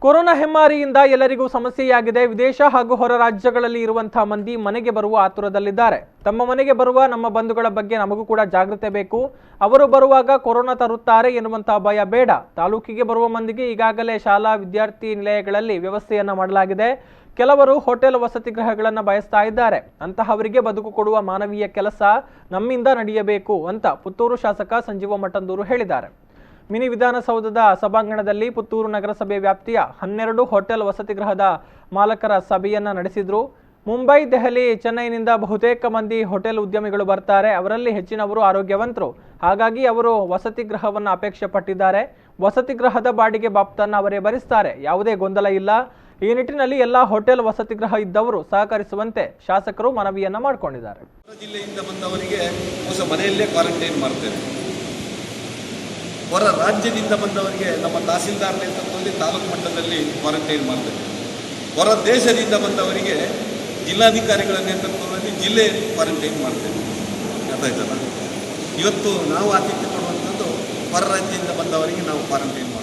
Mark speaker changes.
Speaker 1: Corona ಹೆಮ್ಮಾರಿಯಿಂದ ಎಲ್ಲರಿಗೂ ಸಮಸ್ಯೆಯಾಗಿದೆ. ವಿದೇಶ ಹಾಗೂ ಹೊರ ರಾಜ್ಯಗಳಲ್ಲಿ ಇರುವಂತಹ ಮಂದಿ ಮನೆಗೆ ಬರುವ ಆತುರದಲ್ಲಿದ್ದಾರೆ. ತಮ್ಮ ಮನೆಗೆ ಬರುವ ನಮ್ಮ ಬಂಧುಗಳ ಬಗ್ಗೆ ನಮಗೂ ಕೂಡ ಜಾಗೃತೆ ಬೇಕು. ಅವರು ಬರುವಾಗ ಕೊರೋನಾ ತರುತ್ತಾರೆ ಎನ್ನುವಂತಹ ಭಯ ಬೇಡ. ತಾಲೂಕಿಗೆ ಬರುವ ಮಂದಿಗೆ ಈಗಾಗಲೇ ಶಾಲಾ ವಿದ್ಯಾರ್ಥಿ ನಿಲಯಗಳಲ್ಲಿ ವ್ಯವಸ್ಥೆಯನ್ನ ಮಾಡಲಾಗಿದೆ. ಕೆಲವರು ಹೋಟೆಲ್ ವಸತಿ ಗೃಹಗಳನ್ನು ಬಯಸ್ತಾ ಇದ್ದಾರೆ. ಅಂತಹವರಿಗೆ ಬದುಕು ಕೊಡುವ ಮಾನವೀಯ ಕೆಲಸ ನಮ್ಮಿಂದ ನಡೆಯಬೇಕು ಅಂತ ಪುತ್ತೂರು ಶಾಸಕ ಸಂಜೀವ ಮಠಂದೂರು ಹೇಳಿದ್ದಾರೆ. ಮಿನಿ ವಿಧಾನಸೌಧದ ಸಭಾಂಗಣದಲ್ಲಿ ಪುತ್ತೂರು ನಗರಸಭೆ ವ್ಯಾಪ್ತಿಯ 12 ಹೋಟೆಲ್ ವಸತಿಗೃಹದ ಮಾಲಕರ ಸಭೆಯನ್ನ ನಡೆಸಿದ್ರು. ಮುಂಬೈ, ದೆಹಲಿ, ಚೆನ್ನೈನಿಂದ ಬಹುತೇಕ ಮಂದಿ ಹೋಟೆಲ್ ಉದ್ಯಮಿಗಳು ಬರ್ತಾರೆ. ಅವರಲ್ಲಿ ಹೆಚ್ಚಿನವರು ಆರೋಗ್ಯವಂತರು. ಹಾಗಾಗಿ ಅವರು ವಸತಿ ಗೃಹವನ್ನು ಅಪೇಕ್ಷೆ ಪಟ್ಟಿದ್ದಾರೆ. ವಸತಿ ಗೃಹದ ಬಾಡಿಗೆ ಬಾಬ್ತನ್ನ ಅವರೇ ಭರಿಸ್ತಾರೆ. ಯಾವುದೇ ಗೊಂದಲ ಇಲ್ಲ. ಈ ನಿಟ್ಟಿನಲ್ಲಿ ಎಲ್ಲ ಹೋಟೆಲ್ ವಸತಿ ಗೃಹ ಇದ್ದವರು ಸಹಕರಿಸುವಂತೆ ಶಾಸಕರು ಮನವಿಯನ್ನ ಮಾಡಿಕೊಂಡಿದ್ದಾರೆ.
Speaker 2: ಜಿಲ್ಲೆಯಿಂದ ಬಂದವರಿಗೆ ಮನೆಯಲ್ಲೇ ಕ್ವಾರಂಟೈನ್ ಮಾಡ್ತೇವೆ. ಹೊರ ರಾಜ್ಯದಿಂದ ಬಂದವರಿಗೆ ನಮ್ಮ ತಹಸೀಲ್ದಾರ್ ನೇತೃತ್ವದಲ್ಲಿ ತಾಲೂಕು ಮಟ್ಟದಲ್ಲಿ ಕ್ವಾರಂಟೈನ್ ಮಾಡ್ತೇವೆ. ಹೊರ ದೇಶದಿಂದ ಬಂದವರಿಗೆ ಜಿಲ್ಲಾಧಿಕಾರಿಗಳ ನೇತೃತ್ವದಲ್ಲಿ ಜಿಲ್ಲೆ ಕ್ವಾರಂಟೈನ್ ಮಾಡ್ತೇವೆ. ಗೊತ್ತಾಯ್ತಲ್ಲ, ಇವತ್ತು ನಾವು ಆತಿಥ್ಯ ಕೊಡುವಂಥದ್ದು ಹೊರ ರಾಜ್ಯದಿಂದ ಬಂದವರಿಗೆ ನಾವು ಕ್ವಾರಂಟೈನ್ ಮಾಡ್ತೇವೆ.